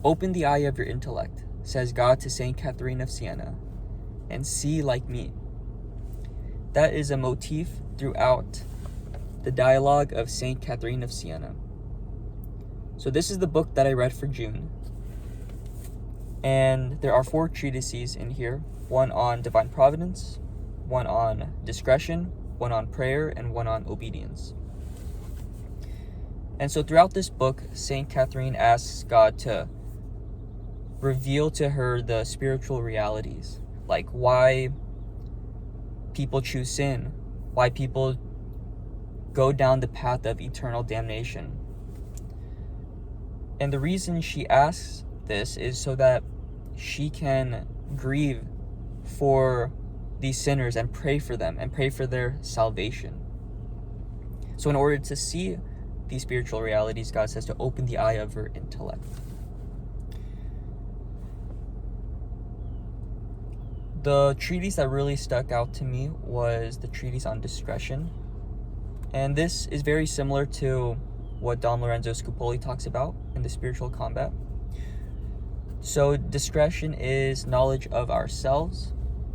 Open the eye of your intellect, says God to Saint Catherine of Siena, and see like me. That is a motif throughout the dialogue of Saint Catherine of Siena. So this is the book that I read for June. And there are 4 treatises in here. One on divine providence, one on discretion, one on prayer, and one on obedience. And so throughout this book, Saint Catherine asks God to reveal to her the spiritual realities, like why people choose sin, why people go down the path of eternal damnation. And the reason she asks this is so that she can grieve for these sinners and pray for them and pray for their salvation. So in order to see these spiritual realities, God says to open the eye of her intellect. The treatise that really stuck out to me was the treatise on discretion. And this is very similar to what Dom Lorenzo Scupoli talks about in the Spiritual Combat. So discretion is knowledge of ourselves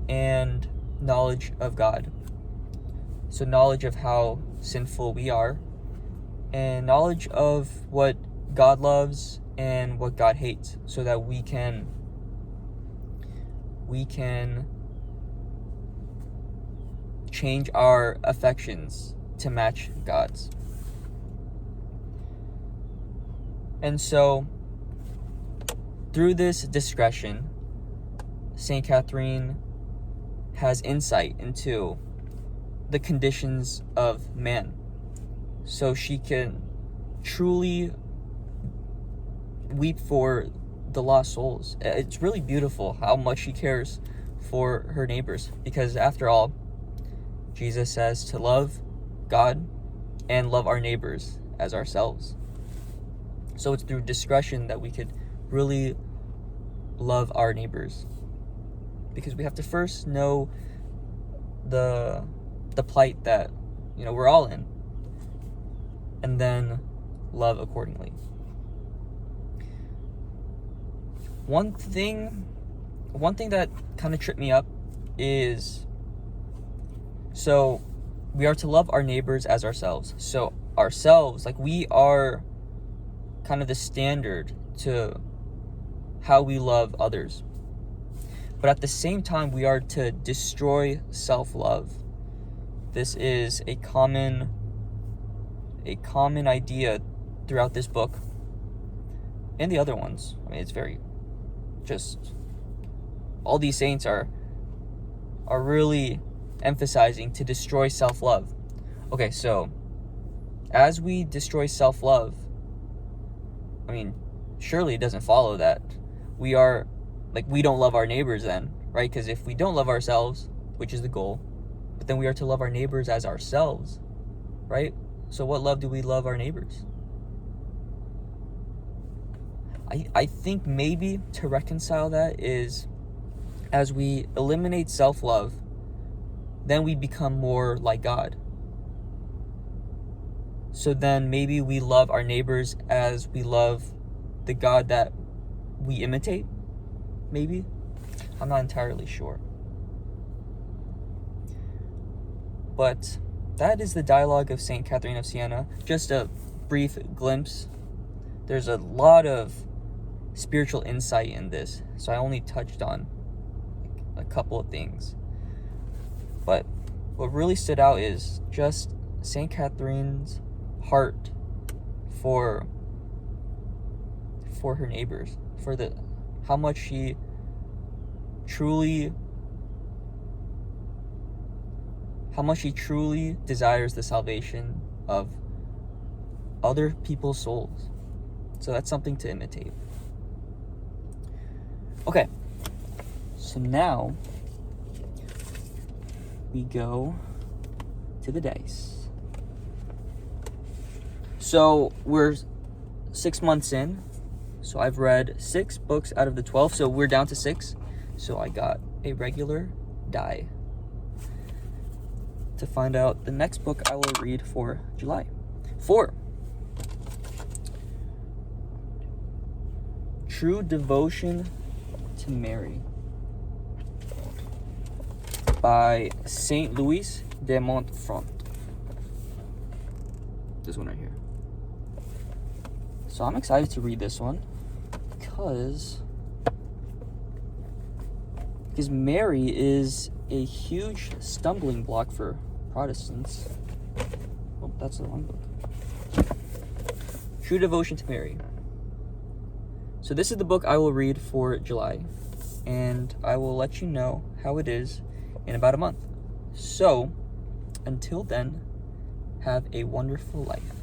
and knowledge of God. So knowledge of how sinful we are, and knowledge of what God loves and what God hates, so that we can change our affections to match God's. And so through this discretion, Saint Catherine has insight into the conditions of man, so she can truly weep for the lost souls. It's really beautiful how much she cares for her neighbors, because after all, Jesus says to love God and love our neighbors as ourselves. So it's through discretion that we could really love our neighbors, because we have to first know the plight that we're all in, and then love accordingly. One thing that kind of tripped me up is, so we are to love our neighbors as ourselves. So ourselves, like, we are kind of the standard to how we love others. But at the same time, we are to destroy self-love. This is a common idea throughout this book and the other ones. I mean, it's very just, all these saints are really emphasizing to destroy self-love. Okay, so as we destroy self-love, I mean, surely it doesn't follow that we don't love our neighbors then, right? Because if we don't love ourselves, which is the goal, but then we are to love our neighbors as ourselves, right? So what love do we love our neighbors? I think maybe to reconcile that is, as we eliminate self-love, then we become more like God. So then maybe we love our neighbors as we love the God that we imitate, maybe? I'm not entirely sure. But that is the dialogue of Saint Catherine of Siena. Just a brief glimpse. There's a lot of spiritual insight in this, so I only touched on a couple of things. But what really stood out is just Saint Catherine's heart for her neighbors, for how much she truly desires the salvation of other people's souls. So that's something to imitate. Okay, so now we go to the dice. So we're 6 months in. So I've read 6 books out of the 12. So we're down to 6. So I got a regular die to find out the next book I will read for July. 4. True Devotion to Mary by Saint Louis de Montfort. This one right here. So I'm excited to read this one because Mary is a huge stumbling block for Protestants. Oh, that's the wrong book. True Devotion to Mary. So this is the book I will read for July, and I will let you know how it is in about a month. So, until then, have a wonderful life.